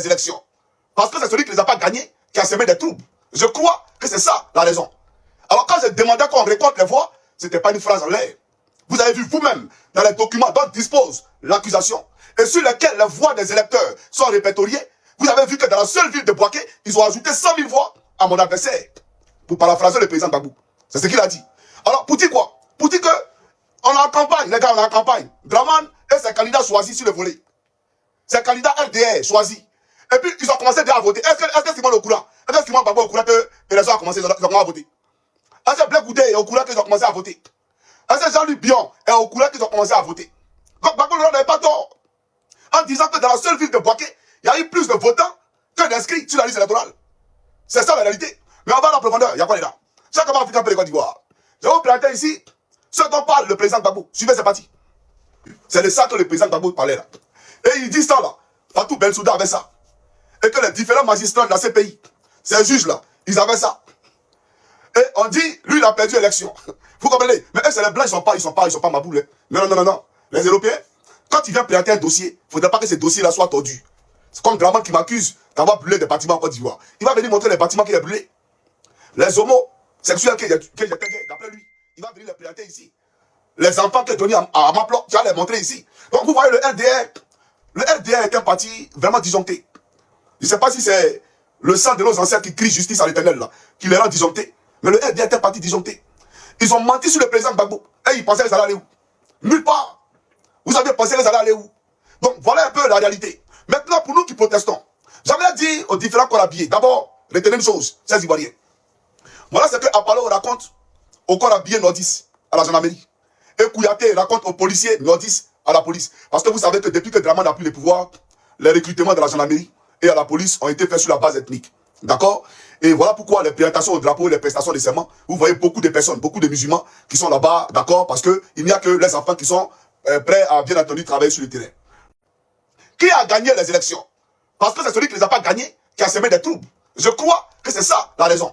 élections. Parce que c'est celui qui ne les a pas gagnés qui a semé des troubles. Je crois que c'est ça la raison. Alors quand j'ai demandé qu'on récolte les voix, ce n'était pas une phrase en l'air. Vous avez vu vous-même dans les documents dont dispose l'accusation et sur lesquels les voix des électeurs sont répertoriées, vous avez vu que dans la seule ville de Bouaké, ils ont ajouté 100 000 voix à mon adversaire. Pour paraphraser le président Gbagbo. C'est ce qu'il a dit. Alors pour dire quoi? Pour dire que on est en campagne, les gars, on est en campagne. Draman et ses candidats choisis sur le volet. Ses candidats RDR choisis. Et puis ils ont commencé déjà à voter. Est-ce que Simon est au courant? Est-ce que Simon Gbagbo est au courant que les gens ont commencé à voter? Est-ce que Black Goudé est au courant qu'ils ont commencé à voter? Est-ce que Jean-Luc Bion est au courant qu'ils ont commencé à voter? Donc Gbagbo n'avait pas tort. En disant que dans la seule ville de Bouaké, il y a eu plus de votants que d'inscrits sur la liste électorale. C'est ça la réalité. Mais on va dans la profondeur. Il y a quoi les gars? Chaque moment africain peut les Côte d'Ivoire. Je vais vous présenter ici ce dont parle le président Gbagbo. Suivez ces parties. C'est de ça que le président Gbagbo parlait là. Et il dit ça là. Fatou Bensouda avait ça. Et que les différents magistrats de la CPI, ces juges là, ils avaient ça. Et on dit, lui il a perdu l'élection. Vous comprenez? Mais eux c'est les blancs, ils sont pas ma boule. Non. Les Européens, quand ils viennent présenter un dossier, il ne faudrait pas que ces dossiers-là soient tordus. C'est comme Draman qui m'accuse d'avoir brûlé des bâtiments en Côte d'Ivoire. Il va venir montrer les bâtiments qu'il a brûlés. Les homosexuels que j'étais d'après lui, il va venir les présenter ici. Les enfants qu'il a donnés à Maplot, tu vas les montrer ici. Donc vous voyez le RDR est un parti vraiment disjoncté. Je ne sais pas si c'est le sang de nos ancêtres qui crie justice à l'éternel là, qui les rend disjonctés. Mais le RDR est un parti disjoncté. Ils ont menti sur le président Gbagbo. Et ils pensaient qu'ils allaient aller où? Nulle part. Vous aviez pensé qu'ils allaient aller où? Donc voilà un peu la réalité. Maintenant, pour nous qui protestons, j'aimerais dire aux différents corps habillés, d'abord, retenez une chose, ces Ivoiriens. Voilà ce que Apollo raconte aux corps habillés nordistes à la gendarmerie. Et Kouyaté raconte aux policiers nordistes à la police. Parce que vous savez que depuis que Draman a pris le pouvoir, les recrutements de la gendarmerie et à la police ont été faits sur la base ethnique. D'accord? Et voilà pourquoi les présentations au drapeau et les prestations de serment, vous voyez beaucoup de personnes, beaucoup de musulmans qui sont là-bas, d'accord? Parce qu'il n'y a que les enfants qui sont prêts à, bien entendu, travailler sur le terrain. Qui a gagné les élections? Parce que c'est celui qui ne les a pas gagnés qui a semé des troubles. Je crois que c'est ça la raison.